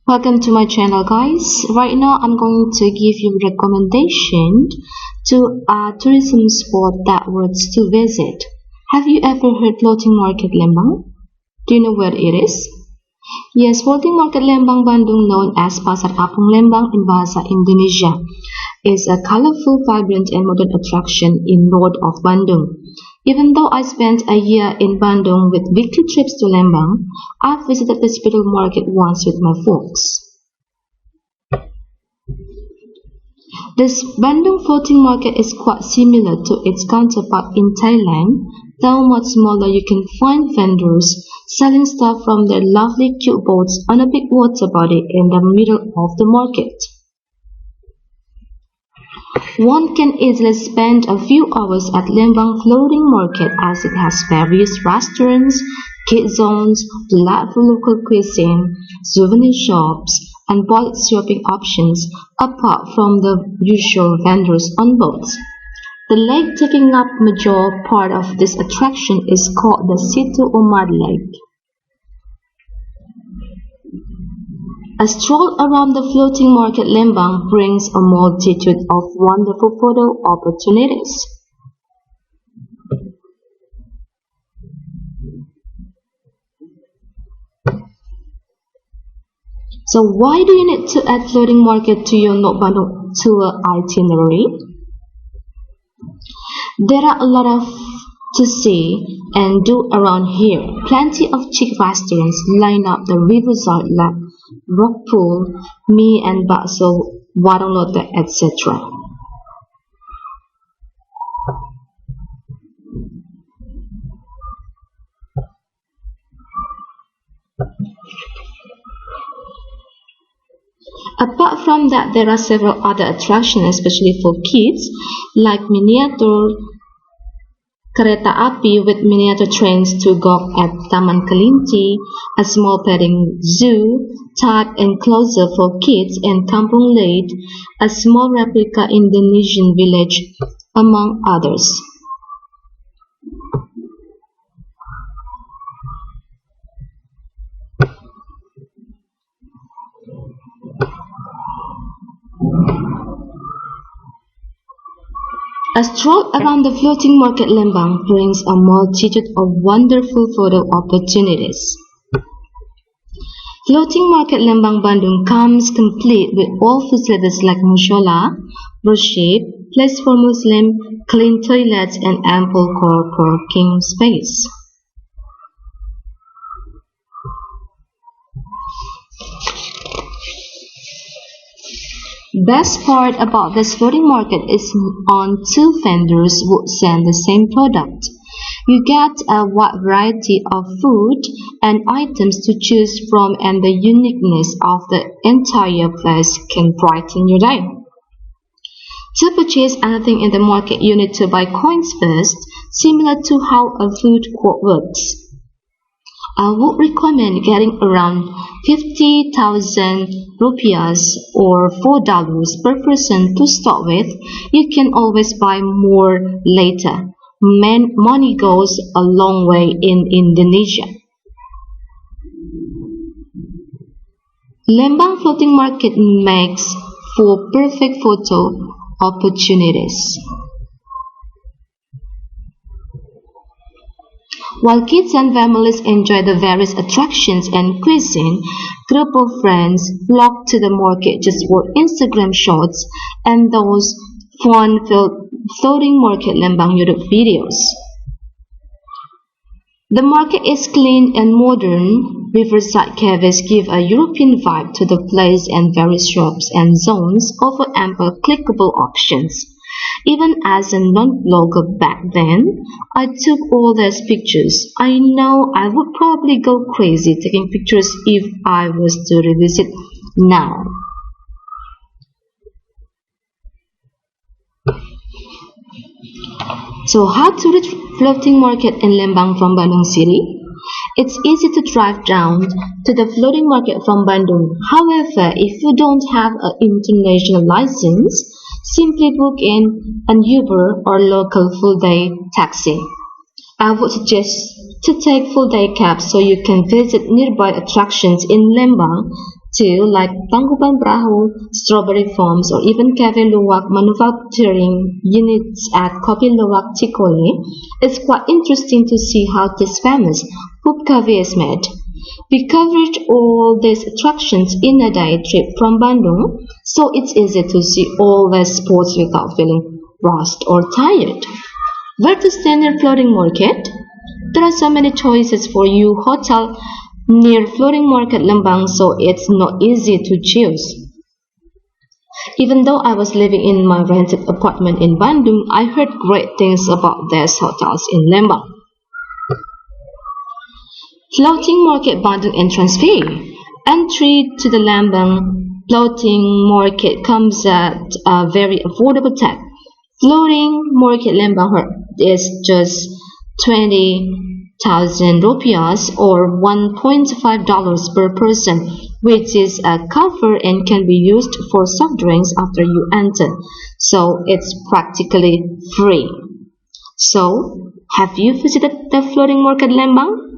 Welcome to my channel, guys. Right now I'm going to give you recommendation to a tourism spot that worth to visit. Have you ever heard floating market Lembang? Do you know where it is? Yes, floating market Lembang Bandung, known as Pasar Apung Lembang in Bahasa Indonesia, is a colorful, vibrant and modern attraction in north of Bandung. Even though I spent a year in Bandung with weekly trips to Lembang, I've visited this little market once with my folks. This Bandung floating market is quite similar to its counterpart in Thailand, though much smaller. You can find vendors selling stuff from their lovely cute boats on a big water body in the middle of the market. One can easily spend a few hours at Lembang Floating Market as it has various restaurants, kid zones, delightful local cuisine, souvenir shops, and bulk shopping options apart from the usual vendors on boats. The lake taking up major part of this attraction is called the Situ Umar Lake. A stroll around the floating market Lembang brings a multitude of wonderful photo opportunities. So why do you need to add floating market to your North Bandung tour itinerary? There are a lot of to see and do around here. Plenty of chic restaurants line up the riverside like rock pool, mie and bakso, warung lote, etc. Apart from that, there are several other attractions, especially for kids, like miniature kereta api with miniature trains to go at Taman Kelinci, a small petting zoo type enclosure for kids, and Kampung Leit, a small replica Indonesian village, among others. A stroll around the floating market Lembang brings a multitude of wonderful photo opportunities. Floating market Lembang Bandung comes complete with all facilities like mushola, worship, place for Muslim, clean toilets, and ample car parking space. Best part about this floating market is on two vendors would sell the same product. You get a wide variety of food and items to choose from, and the uniqueness of the entire place can brighten your day. To purchase anything in the market, you need to buy coins first, similar to how a food court works. I would recommend getting around 50,000 rupiahs or $4 per person to start with. You can always buy more later. Money goes a long way in Indonesia. Lembang Floating Market makes for perfect photo opportunities. While kids and families enjoy the various attractions and cuisine, group of friends flock to the market just for Instagram shots and those fun-filled floating market Lembang YouTube videos. The market is clean and modern. Riverside cafes give a European vibe to the place, and various shops and zones offer ample clickable options. Even as a non-blogger back then, I took all those pictures. I know I would probably go crazy taking pictures if I was to revisit now. So how to reach floating market in Lembang from Bandung City? It's easy to drive down to the floating market from Bandung. However, if you don't have an international license, simply book in an Uber or local full-day taxi. I would suggest to take full-day cabs so you can visit nearby attractions in Lembang too, like Tangkuban Perahu, Strawberry Farms, or even Cafe Luwak manufacturing units at Kopi Luwak Cikole. It's quite interesting to see how this famous hoop cafe is made. We covered all these attractions in a day trip from Bandung, so it's easy to see all the spots without feeling rushed or tired. Where to stay near floating market? There are so many choices for you hotel near floating market Lembang, so it's not easy to choose. Even though I was living in my rented apartment in Bandung, I heard great things about these hotels in Lembang. Floating Market Bandung entrance fee. Entry to the Lembang Floating Market comes at a very affordable tax. Floating Market Lembang is just 20,000 rupiahs or $1.5 per person, which is a cover and can be used for soft drinks after you enter. So it's practically free. So, have you visited the Floating Market Lembang?